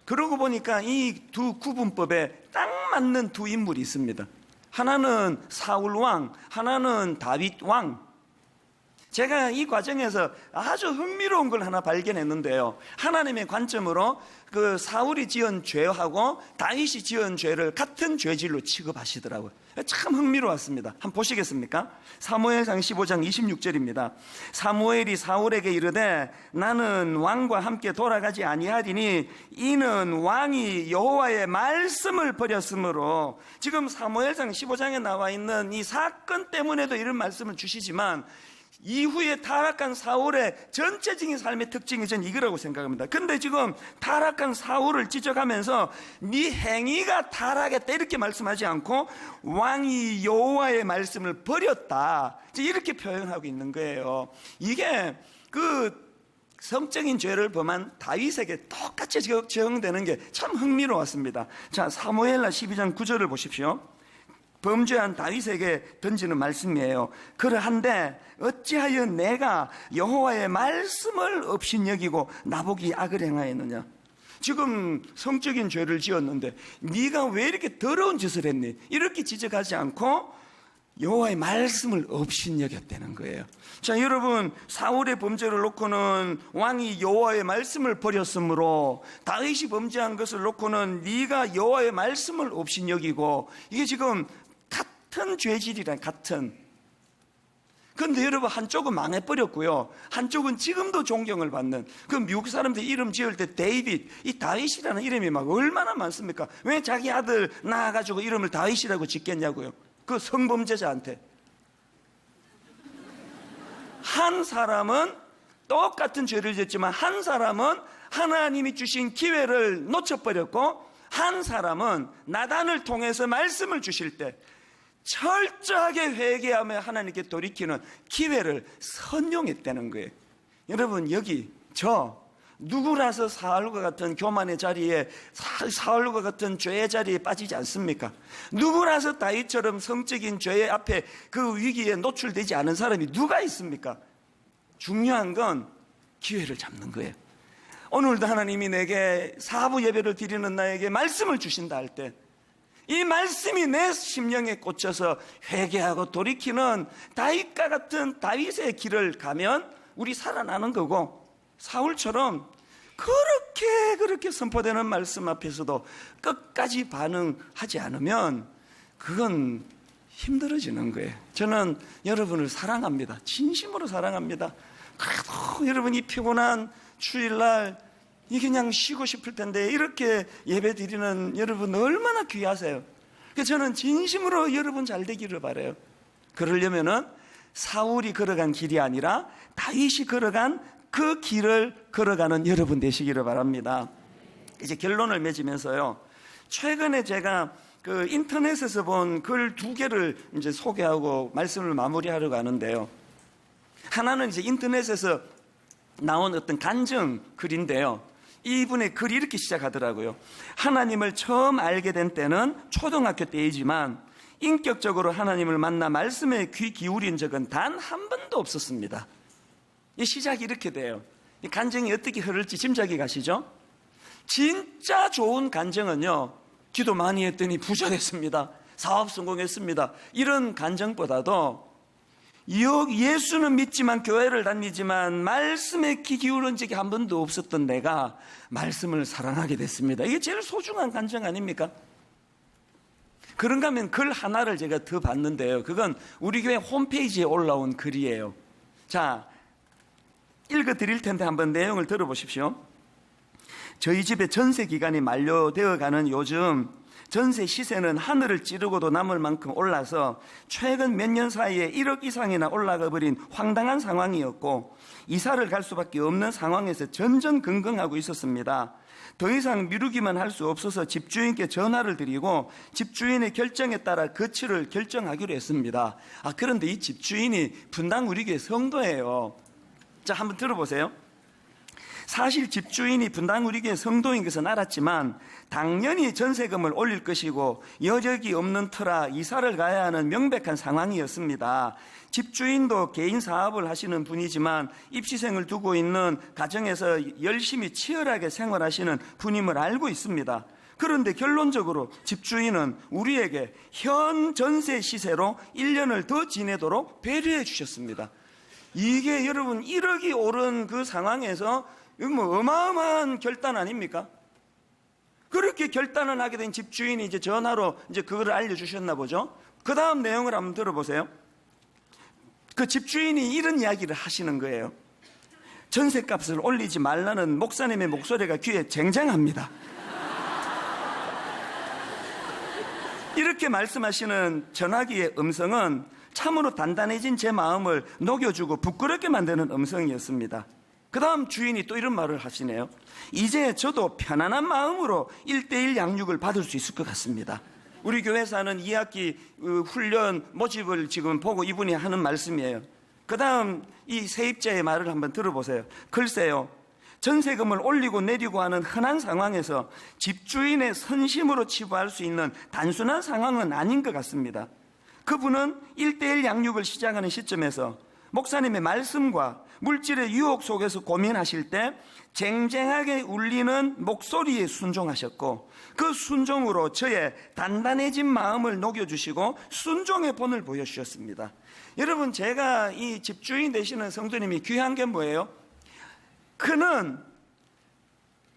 그러고 보니까 이 두 구분법에 딱 맞는 두 인물이 있습니다. 하나는 사울 왕, 하나는 다윗 왕. 제가 이 과정에서 아주 흥미로운 걸 하나 발견했는데요, 하나님의 관점으로 그 사울이 지은 죄하고 다윗이 지은 죄를 같은 죄질로 취급하시더라고요. 참 흥미로웠습니다. 한번 보시겠습니까? 사무엘상 15장 26절입니다. 사무엘이 사울에게 이르되 나는 왕과 함께 돌아가지 아니하리니 이는 왕이 여호와의 말씀을 버렸으므로. 지금 사무엘상 15장에 나와 있는 이 사건 때문에도 이런 말씀을 주시지만, 이후에 타락한 사울의 전체적인 삶의 특징이 전 이거라고 생각합니다. 근데 지금 타락한 사울을 지적하면서 네 행위가 타락했다 이렇게 말씀하지 않고 왕이 여호와의 말씀을 버렸다 이렇게 표현하고 있는 거예요. 이게 그 성적인 죄를 범한 다윗에게 똑같이 적용되는 게 참 흥미로웠습니다. 자, 사무엘하 12장 9절을 보십시오. 범죄한 다윗에게 던지는 말씀이에요. 그러한데 어찌하여 내가 여호와의 말씀을 업신여기고 나보기 악을 행하였느냐. 지금 성적인 죄를 지었는데 네가 왜 이렇게 더러운 짓을 했니? 이렇게 지적하지 않고 여호와의 말씀을 업신여겼다는 거예요. 자, 여러분, 사울의 범죄를 놓고는 왕이 여호와의 말씀을 버렸으므로, 다윗이 범죄한 것을 놓고는 네가 여호와의 말씀을 업신여기고, 이게 지금 같은 죄질이란 같은. 그런데 여러분, 한쪽은 망해버렸고요, 한쪽은 지금도 존경을 받는. 그 미국 사람들이 이름 지을 때 데이빗, 이 다윗이라는 이름이 막 얼마나 많습니까? 왜 자기 아들 낳아가지고 이름을 다윗이라고 짓겠냐고요. 그 성범죄자한테. 한 사람은 똑같은 죄를 지었지만 한 사람은 하나님이 주신 기회를 놓쳐버렸고, 한 사람은 나단을 통해서 말씀을 주실 때 철저하게 회개하며 하나님께 돌이키는 기회를 선용했다는 거예요. 여러분, 여기 저 누구라서 사울과 같은 교만의 자리에, 사울과 같은 죄의 자리에 빠지지 않습니까? 누구라서 다윗처럼 성적인 죄의 앞에 그 위기에 노출되지 않은 사람이 누가 있습니까? 중요한 건 기회를 잡는 거예요. 오늘도 하나님이 내게 사부 예배를 드리는 나에게 말씀을 주신다 할 때, 이 말씀이 내 심령에 꽂혀서 회개하고 돌이키는 다윗과 같은 다윗의 길을 가면 우리 살아나는 거고, 사울처럼 그렇게 선포되는 말씀 앞에서도 끝까지 반응하지 않으면 그건 힘들어지는 거예요. 저는 여러분을 사랑합니다. 진심으로 사랑합니다. 그래도 여러분, 이 피곤한 주일날 이 그냥 쉬고 싶을 텐데 이렇게 예배 드리는 여러분 얼마나 귀하세요. 그래서 저는 진심으로 여러분 잘 되기를 바라요. 그러려면은 사울이 걸어간 길이 아니라 다윗이 걸어간 그 길을 걸어가는 여러분 되시기를 바랍니다. 이제 결론을 맺으면서요, 최근에 제가 그 인터넷에서 본 글 2개를 이제 소개하고 말씀을 마무리하려고 하는데요. 하나는 이제 인터넷에서 나온 어떤 간증 글인데요, 이분의 글이 이렇게 시작하더라고요. 하나님을 처음 알게 된 때는 초등학교 때이지만 인격적으로 하나님을 만나 말씀에 귀 기울인 적은 단 한 번도 없었습니다. 이 시작이 이렇게 돼요. 이 간증이 어떻게 흐를지 짐작이 가시죠? 진짜 좋은 간증은요, 기도 많이 했더니 부자 됐습니다, 사업 성공했습니다, 이런 간증보다도 예수는 믿지만 교회를 다니지만 말씀에 귀 기울인 적이 한 번도 없었던 내가 말씀을 사랑하게 됐습니다. 이게 제일 소중한 감정 아닙니까? 그런가 하면 글 하나를 제가 더 봤는데요. 그건 우리 교회 홈페이지에 올라온 글이에요. 자, 읽어드릴 텐데 한번 내용을 들어보십시오. 저희 집의 전세 기간이 만료되어 가는 요즘 전세 시세는 하늘을 찌르고도 남을 만큼 올라서 최근 몇 년 사이에 1억 이상이나 올라가 버린 황당한 상황이었고 이사를 갈 수밖에 없는 상황에서 전전긍긍하고 있었습니다. 더 이상 미루기만 할 수 없어서 집주인께 전화를 드리고 집주인의 결정에 따라 거취를 결정하기로 했습니다. 그런데 이 집주인이 분당 우리 교회 성도예요. 자, 한번 들어보세요. 사실 집주인이 분당 우리 교회 성도인 것은 알았지만 당연히 전세금을 올릴 것이고 여력이 없는 터라 이사를 가야 하는 명백한 상황이었습니다. 집주인도 개인 사업을 하시는 분이지만 입시생을 두고 있는 가정에서 열심히 치열하게 생활하시는 분임을 알고 있습니다. 그런데 결론적으로 집주인은 우리에게 현 전세 시세로 1년을 더 지내도록 배려해 주셨습니다. 이게 여러분 1억이 오른 그 상황에서 뭐 어마어마한 결단 아닙니까? 그렇게 결단을 하게 된 집주인이 이제 전화로 이제 그거를 알려주셨나 보죠. 그 다음 내용을 한번 들어보세요. 그 집주인이 이런 이야기를 하시는 거예요. 전세값을 올리지 말라는 목사님의 목소리가 귀에 쟁쟁합니다. 이렇게 말씀하시는 전화기의 음성은 참으로 단단해진 제 마음을 녹여주고 부끄럽게 만드는 음성이었습니다. 그 다음 주인이 또 이런 말을 하시네요. 이제 저도 편안한 마음으로 1:1 양육을 받을 수 있을 것 같습니다. 우리 교회에서 하는 2학기 훈련 모집을 지금 보고 이분이 하는 말씀이에요. 그 다음 이 세입자의 말을 한번 들어보세요. 글쎄요, 전세금을 올리고 내리고 하는 흔한 상황에서 집주인의 선심으로 치부할 수 있는 단순한 상황은 아닌 것 같습니다. 그분은 1:1 양육을 시작하는 시점에서 목사님의 말씀과 물질의 유혹 속에서 고민하실 때 쟁쟁하게 울리는 목소리에 순종하셨고 그 순종으로 저의 단단해진 마음을 녹여주시고 순종의 본을 보여주셨습니다. 여러분, 제가 이 집주인 되시는 성도님이 귀한 게 뭐예요? 그는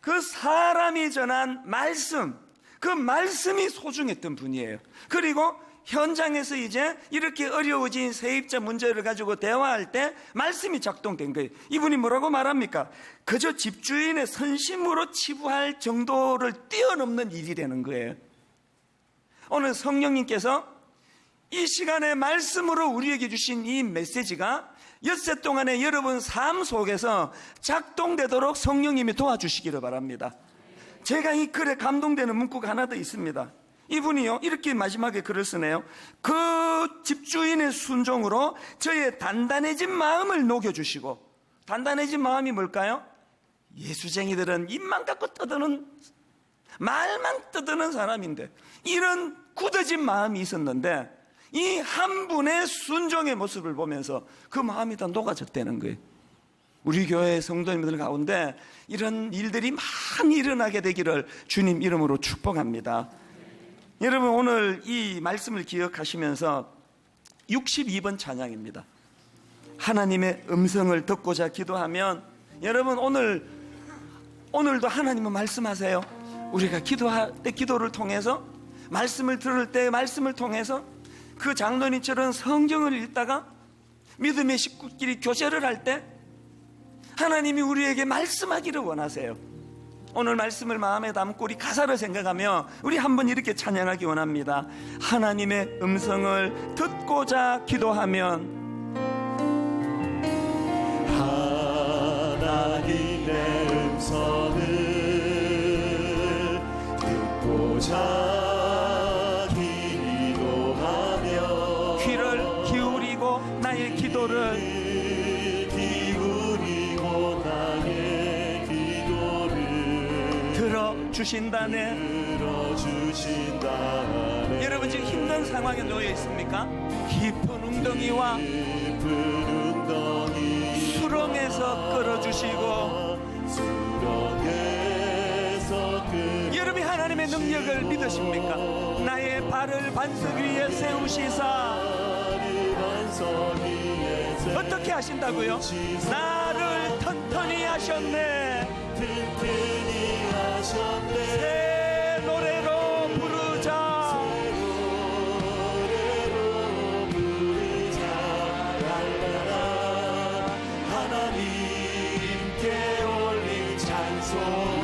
그 사람이 전한 말씀, 그 말씀이 소중했던 분이에요. 그리고 현장에서 이제 이렇게 어려워진 세입자 문제를 가지고 대화할 때 말씀이 작동된 거예요. 이분이 뭐라고 말합니까? 그저 집주인의 선심으로 치부할 정도를 뛰어넘는 일이 되는 거예요. 오늘 성령님께서 이 시간에 말씀으로 우리에게 주신 이 메시지가 엿새 동안에 여러분 삶 속에서 작동되도록 성령님이 도와주시기를 바랍니다. 제가 이 글에 감동되는 문구가 하나 더 있습니다. 이분이요, 이렇게 마지막에 글을 쓰네요. 그 집주인의 순종으로 저의 단단해진 마음을 녹여주시고, 단단해진 마음이 뭘까요? 예수쟁이들은 입만 갖고 떠드는, 말만 떠드는 사람인데 이런 굳어진 마음이 있었는데 이 한 분의 순종의 모습을 보면서 그 마음이 다 녹아졌다는 거예요. 우리 교회 성도님들 가운데 이런 일들이 많이 일어나게 되기를 주님 이름으로 축복합니다. 여러분, 오늘 이 말씀을 기억하시면서 62번 찬양입니다. 하나님의 음성을 듣고자 기도하면, 여러분 오늘도 하나님은 말씀하세요. 우리가 기도할 때 기도를 통해서, 말씀을 들을 때 말씀을 통해서, 그 장로님처럼 성경을 읽다가 믿음의 식구끼리 교제를 할 때 하나님이 우리에게 말씀하기를 원하세요. 오늘 말씀을 마음에 담고 우리 가사를 생각하며 우리 한번 이렇게 찬양하기 원합니다. 하나님의 음성을 듣고자 기도하면, 하나님의 음성을 듣고자 기도하며 귀를 기울이고 나의 기도를 들어주신다네. 여러분, 지금 힘든 상황에 놓여 있습니까? 깊은 웅덩이와 수렁에서 끌어주시고, 여러분이 하나님의 능력을 믿으십니까? 나의 발을 반석 위에 세우시사 어떻게 하신다고요? 나를 튼튼히 하셨네. 새 노래로 부르자. 하나님께 올린 찬송을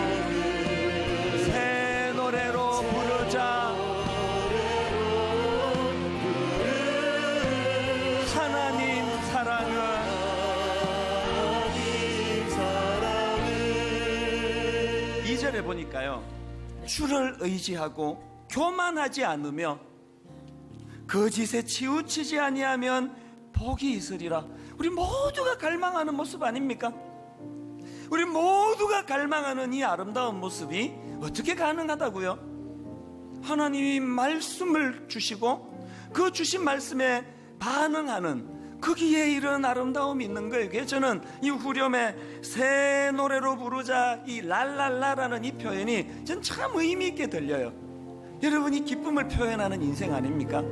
새 노래로 부르자. 하나님 사랑을. 2절에 보니까요, 주를 의지하고 교만하지 않으며 거짓에 치우치지 아니하면 복이 있으리라. 우리 모두가 갈망하는 모습 아닙니까? 우리 모두가 갈망하는 이 아름다운 모습이 어떻게 가능하다고요? 하나님이 말씀을 주시고 그 주신 말씀에 반응하는 거기에 이런 아름다움이 있는 거예요. 그래서 저는 이 후렴에 새 노래로 부르자, 이 랄랄라라는 이 표현이 전 참 의미 있게 들려요. 여러분이 기쁨을 표현하는 인생 아닙니까?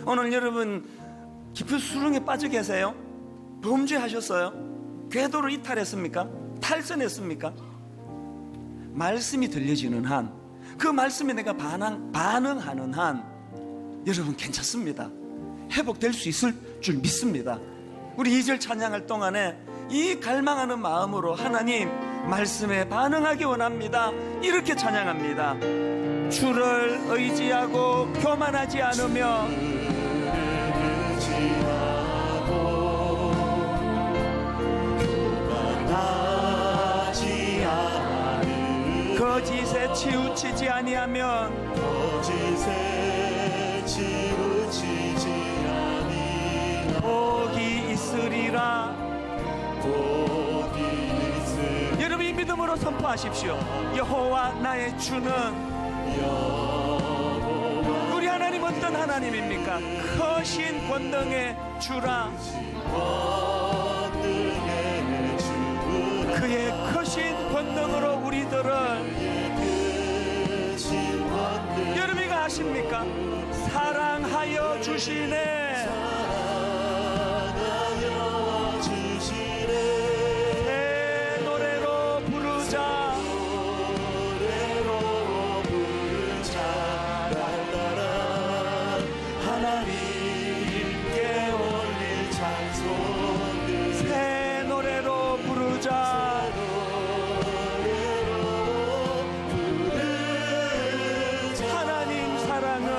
오늘 여러분 깊은 수렁에 빠져 계세요? 범죄하셨어요? 궤도를 이탈했습니까? 탈선했습니까? 말씀이 들려지는 한, 그 말씀에 내가 반응하는 한 여러분 괜찮습니다. 회복될 수 있을 줄 믿습니다. 우리 2절 찬양할 동안에 이 갈망하는 마음으로 하나님 말씀에 반응하기 원합니다. 이렇게 찬양합니다. 주를 의지하고 교만하지 않으며 거짓에 치우치지 아니하면 거짓에 치우치지 아니하면 복이 있으리라. 복이 있으리라. 여러분 이 믿음으로 선포하십시오. 여호와 나의 주는, 우리 하나님 어떤 하나님입니까? 크신 권능의 주라. 그의 크신 권능으로 우리들을, 여러분이 아십니까? 사랑하여 주시네. 새 노래로 부르자. 하나님께 올릴 찬송을 새 노래로 부르자. 하나님 사랑을.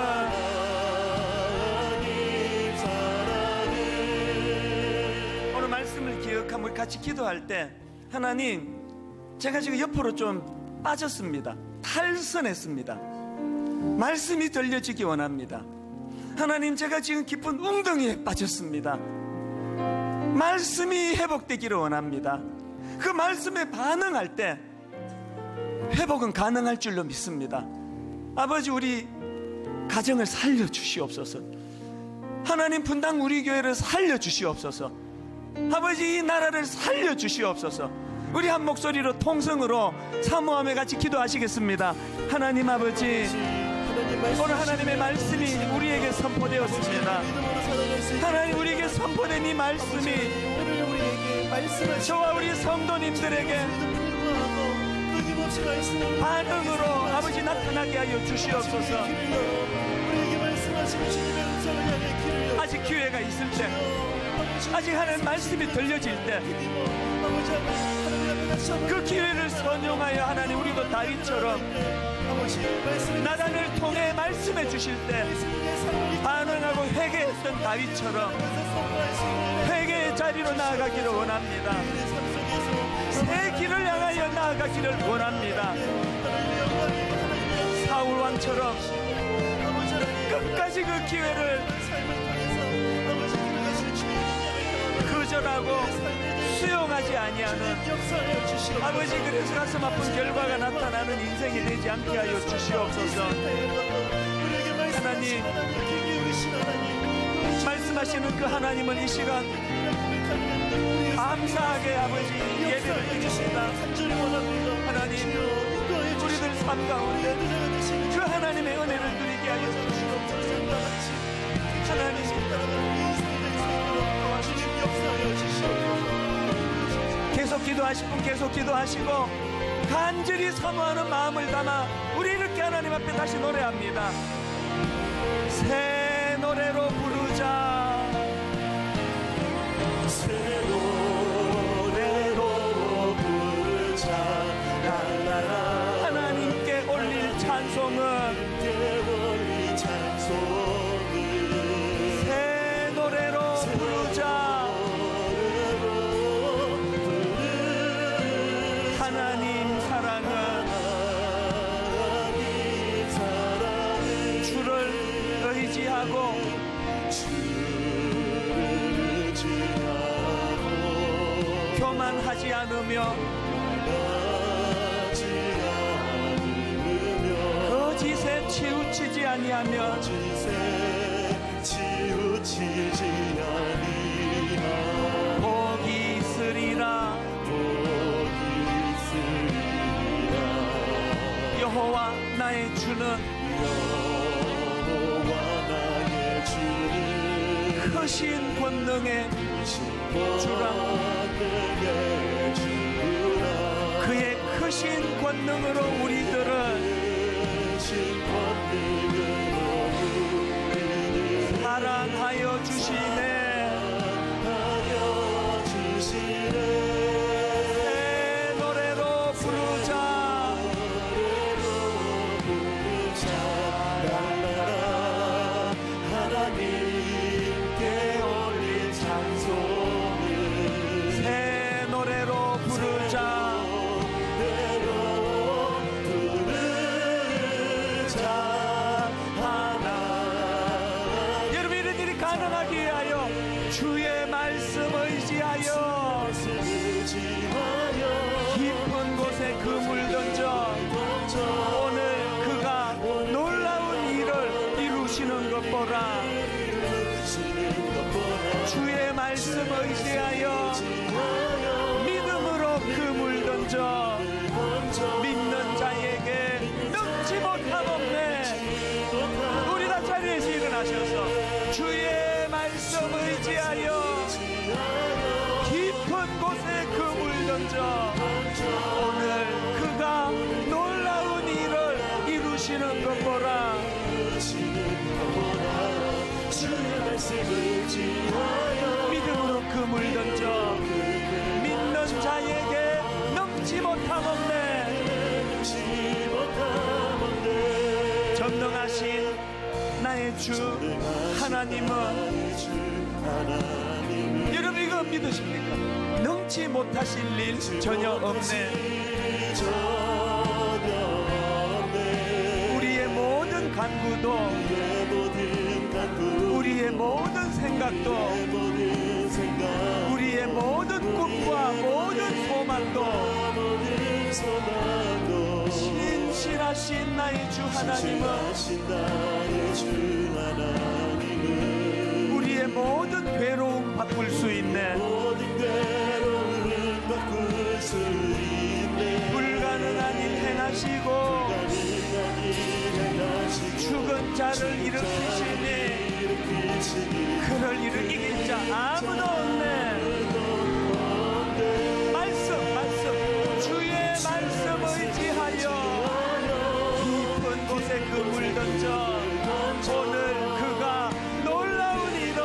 오늘 말씀을 기억하면 우리 같이 기도할 때, 하나님 제가 지금 옆으로 좀 빠졌습니다. 탈선했습니다. 말씀이 들려지기 원합니다. 하나님 제가 지금 깊은 웅덩이에 빠졌습니다. 말씀이 회복되기를 원합니다. 그 말씀에 반응할 때 회복은 가능할 줄로 믿습니다. 아버지 우리 가정을 살려주시옵소서. 하나님 분당 우리 교회를 살려주시옵소서. 아버지 이 나라를 살려주시옵소서. 우리 한 목소리로 통성으로 사모함에 같이 기도하시겠습니다. 하나님 아버지, 오늘 하나님의 말씀이 우리에게 선포되었습니다. 하나님 우리에게 선포된 이 말씀이 저와 우리 성도님들에게 반응으로 아버지 나타나게 하여 주시옵소서. 아직 기회가 있을 때, 아직 하나님 말씀이 들려질 때 그 기회를 선용하여 하나님 우리도 다윗처럼 나단을 통해 말씀해 주실 때 반응하고 회개했던 다윗처럼 회개의 자리로 나아가기를 원합니다. 새 길을 향하여 나아가기를 원합니다. 사울 왕처럼 끝까지 그 기회를 거절하고 수용하지 아니하는 아버지, 그래서 가슴 아픈 결과가 나타나는 인생이 되지 않게 하여 주시옵소서. 하나님 말씀하시는 그 하나님을 이 시간 감사하게 아버지 예배를 드립니다. 하나님 우리들 삶 가운데 그 하나님의 은혜를 누리게 하여 주시옵소서. 하나님 계속 기도하실 분 계속 기도하시고, 간절히 사모하는 마음을 담아 우리 이렇게 하나님 앞에 다시 노래합니다. 새 노래로 부르자, 새 노래로 부르자. 랄랄라. 하나님께 올릴 찬송은 올릴 찬송을 새 노래로 부르자. 하나님 사랑은 주를 의지하고 교만하지 않으며 거짓에 치우치지 아니하며 치우치지 아니하며 복이 있으리라. 여호와 나의 주는 여호와 나의 주는 크신 권능의 주라. 그의 크신 권능으로 우리들은 사랑하여 주시네. 새 노래로 부르자. 하나님께 올릴 찬송을 새 노래로 부르자. 여러분, 이런 일이 가능하게 하여 주의 말씀 의지하여 깊은 곳에 그물 던져 오늘 그가 놀라운 일을 이루시는 것 보라. 주의 말씀 의지하여 믿음으로 그물 던져 믿는 자에게 넘지 못함 없네. 우리 다 자리에서 일어나셔서 주의 말씀 의지하여 깊은 곳에 그물 던져 오늘 그가 놀라운 일을 이루시는 것 보라. 믿음으로 그물 던져 믿는 자에게 넘지 못함 없네. 전능하신 나의 주 하나님은, 여러분 이거 믿으십니까? 넘지 못하실 일 전혀 없네. 우리의 모든 간구도, 우리의 모든 생각도, 우리의 모든 꿈과 모든 소망도 신실하신 나의 주 하나님은 우리의 모든 괴로움 바꿀 수 있네. 불가능한 일 행하시고 죽은 자를 일으키시니 그럴 일을 이길 자 아무도 없네. 말씀 주의 말씀 의지하여 깊은 곳에 그물 던져 오늘 그가 놀라운 일을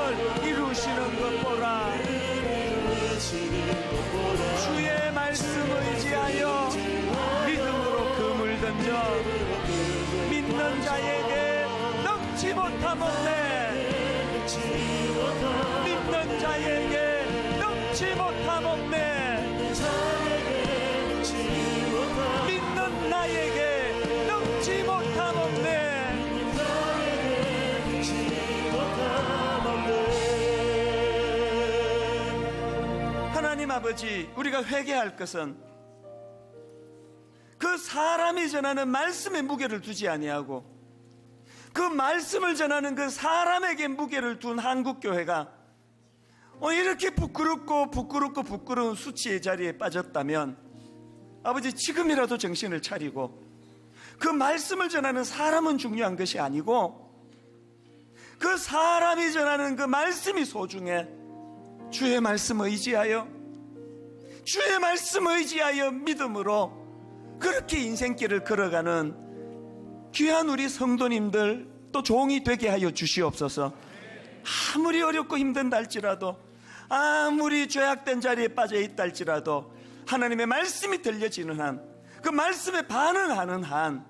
이루시는 것 보라. 주의 말씀 의지하여 믿음으로 그물 던져 믿는 자에게 넘지 못함 없네. 믿는 자에게 넘지 못함 없네. 믿는 나에게 넘지 못함 없네. 하나님 아버지, 우리가 회개할 것은 그 사람이 전하는 말씀에 무게를 두지 아니하고 그 말씀을 전하는 그 사람에게 무게를 둔 한국교회가 이렇게 부끄러운 수치의 자리에 빠졌다면, 아버지 지금이라도 정신을 차리고 그 말씀을 전하는 사람은 중요한 것이 아니고 그 사람이 전하는 그 말씀이 소중해. 주의 말씀 의지하여 주의 말씀 의지하여 믿음으로 그렇게 인생길을 걸어가는 귀한 우리 성도님들 또 종이 되게 하여 주시옵소서. 아무리 어렵고 힘든다 할지라도, 아무리 죄악된 자리에 빠져 있다 할지라도 하나님의 말씀이 들려지는 한, 그 말씀에 반응하는 한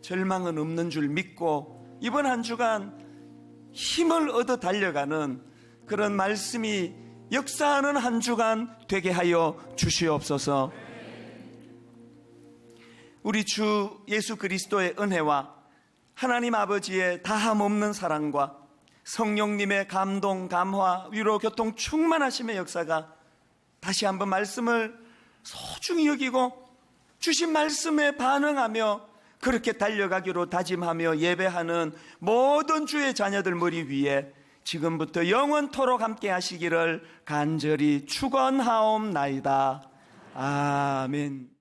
절망은 없는 줄 믿고 이번 한 주간 힘을 얻어 달려가는 그런 말씀이 역사하는 한 주간 되게 하여 주시옵소서. 우리 주 예수 그리스도의 은혜와 하나님 아버지의 다함 없는 사랑과 성령님의 감동, 감화, 위로, 교통 충만하심의 역사가 다시 한번 말씀을 소중히 여기고 주신 말씀에 반응하며 그렇게 달려가기로 다짐하며 예배하는 모든 주의 자녀들 머리 위에 지금부터 영원토록 함께 하시기를 간절히 축원하옵나이다. 아멘.